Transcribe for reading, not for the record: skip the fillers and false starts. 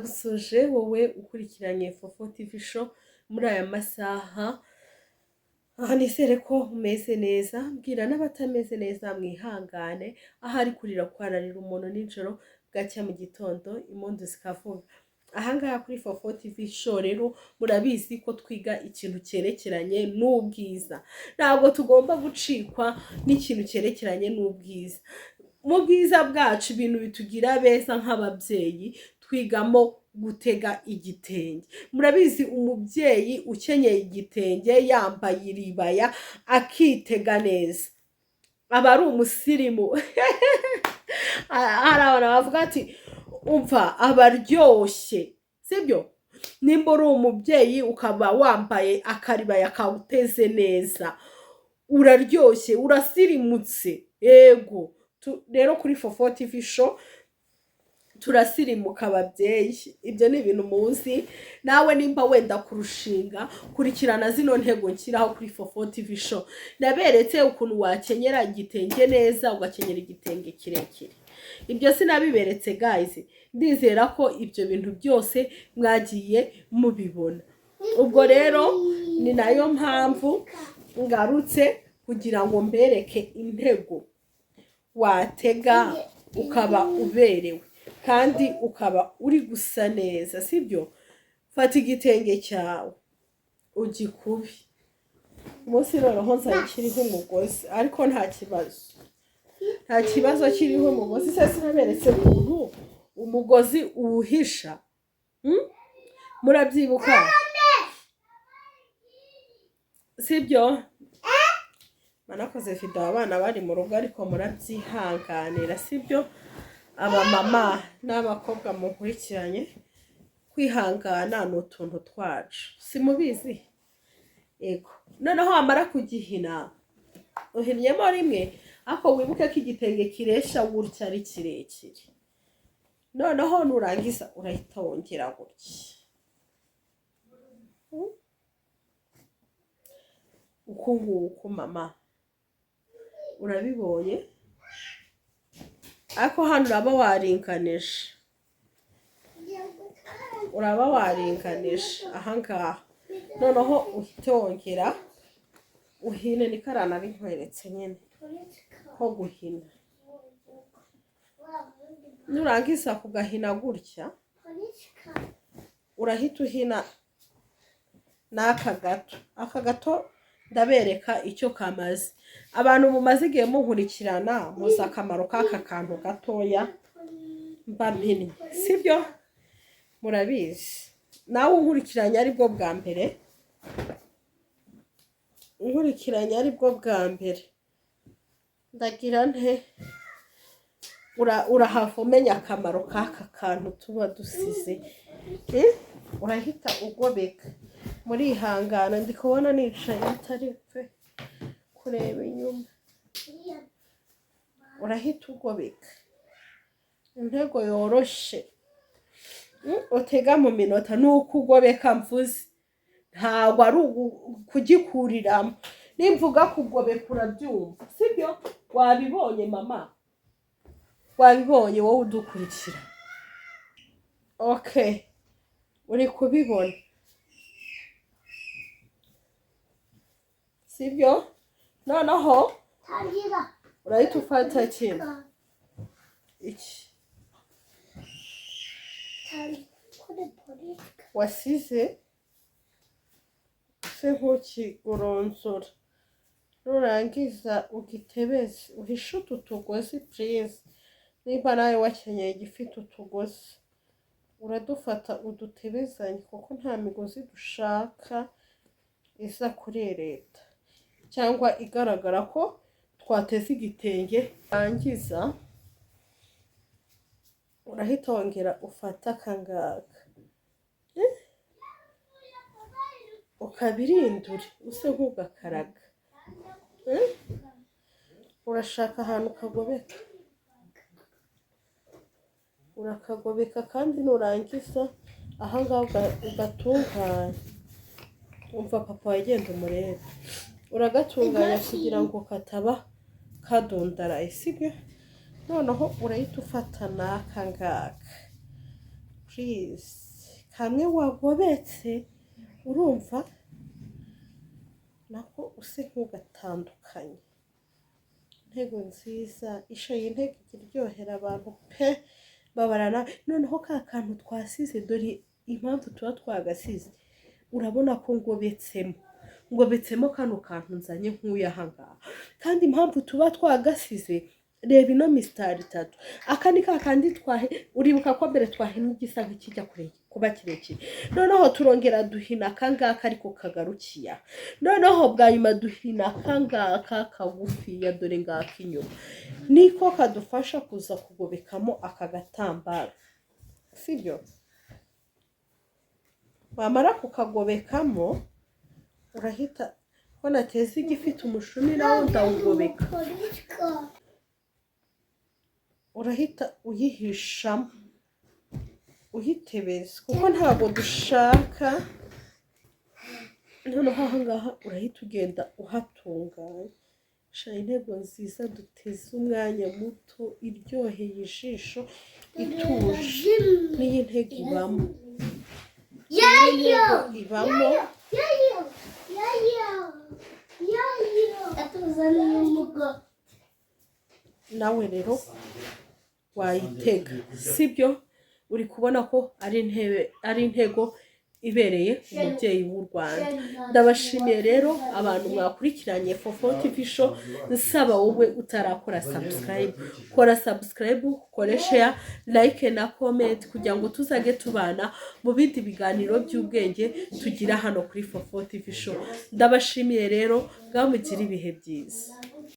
ndagusuje wowe ukurikiranye Fofo TV show muri aya masaha. Aha nizere ko umeze neza, mbwira n'abatameze neza mwihangane, ahari kurira kwararira umuntu nijoro bwacya mu gitondo impundu zikavuga. Ahangaha kuri Fofo TV show rero murabizi ko twiga ikintu cyerekeranye n'ubwiza, ntabwo tugomba gucikwa n'ikintu cyerekeranye n'ubwiza. Mu bwiza bwacu ibintu bitugira beza nk'ababyeyi twigamo gutega igitenge. Murabizi umubyeyi ukenyeye igitenge yambaye iribaya akitega neza aba ari umusirimu. Hari abantu bavuga ati umva abaryoshye, sibyo? Nimba uri umubyeyi ukaba wambaye akaribaya kawuteze neza uraryoshye urasirimutse. Yego rero kuri Fofo TV show turasirimuka ababyeyi, ibyo ni ibintu muzi. Nawe nimba wenda kurushinga kurikirana zino ntego nshyiraho kuri Fofo TV show, naberetse ukuntu wakenyera igitenge neza ugakenyera igitenge kirekire. Ibyo sinabiberetse guys, ndizera ko ibyo bintu byose mwagiye mubibona. Ubwo rero ni nayo mpamvu ngarutse kugira ngo mbereke intego watega ukaba uberewe kandi ukaba uri gusa neza, sibyo? Fata igitenge cyawe ugikubi. Umunsi noneho nzakiriho umugozi, ariko nta kibazo kiriho umugozi. Se sinaberetse ukuntu umugozi uwuhisha, murabyibuka sibyo? Manakoze video abana bari mu rugo ariko murabyihanganira, sibyo? Abamama n'abakobwa mukurikiranye, kwihangana ni utuntu twacu, simubizi? Ego noneho wamara kugihina uhinnyemo rimwe, ako wibuke ko igitenge kiresha gutya ari kirekire. Noneho nurangiza urahita wongera gutya uko nguko. Mama urabibonye? Ako hano uraba warinkanije ahangaha. Noneho uhite wongera uhine, ni karana binkweretse nyine ko guhina. Nurangiza kugahina gutya urahita uhina n'aka gato. Aka gato ndabereka icyo kamaze. Abantu mumaze igihe munkurikirana muzi akamaro k'aka kantu gatoya mba mpini, sibyo? Murabizi. Nawe unkurikiranye aribwo bwa mbere, ndagira nte urahava umenya akamaro k'aka kantu tuba dusize. Urahita ugobeka. Murihangana ndi kubona nicaye atari pe kureba inyuma. Urahita ugobeka. Intego yoroshe utega mu minota nuko ugobeka mvuze, ntabwo ari kugikuriramo. Nimvuga kugobeka urabyumva, sibyo? Wabibonye mama? Wabibonye wowe udukurikira? Okay, uri kubibona sibyo? Noneho urahita ufata kintu iki wasize se nk'ukigoronzora. Nurangiza ugitebeze uhishe utu tugozi please. Niba nawe wakenyeye igifite utugozi uradufata udutebezanye, kuko nta migozi dushaka iza kurereta cyangwa igaragara ko twateze igitenge. Rangiza urahita wongera ufata akangaka ukabirindure use nk'ugakaraga. Urashaka ahantu ukagobeka, urakagobeka kandi nurangiza ahangaha ugatunganya. Umva papa wagenda umurebe, uragatunganya kugira ngo kataba kadundaraye, sibyo? Noneho urahita ufata n'aka ngaka please kamwe wagobetse urumva nako use nk'ugatandukanye intego nziza ishaye intego iryohera abantu pe babarana noneho ka kantu twasize dore impamvu tuba twagasize urabona ko ngobetsemo kano kantu nzanye nk'uyu ahangaha kandi impamvu tuba twagasize reba ino misitari 3 aka ni kakandi uribuka ko mbere twahina igisa nk'ikijya kuba kirekire noneho turongera duhina akangaka ariko kagarukiya noneho bwa nyuma duhina akangaka kagufiya dore ngaka inyuma niko kadufasha kuza kugobekamo aka gatambaro sibyo wamara kukagobekamo urahita ko nateze igifite umushumi nawo ndawugobeka urahita uyihishamo uhitebeza kuko ntabwo dushaka noneho ahangaha urahita ugenda uhatunganya shaye intego nziza duteze umwanya muto iryoheye ijisho ituje n'iyi ntego ibamo ibamo nawe rero wayitega sibyo uri kubona ko ari intego ibereye umubyeyi w'u Rwanda ndabashimiye rero abantu mwakurikiranye Fofo TV show nsaba wowe utarakora subscribe kora subscribe kore share like na comment kugira ngo tuzage tubana mu bindi biganiro by'ubwenge tugira hano kuri Fofo TV show ndabashimiye rero bwamugire ibihe byiza.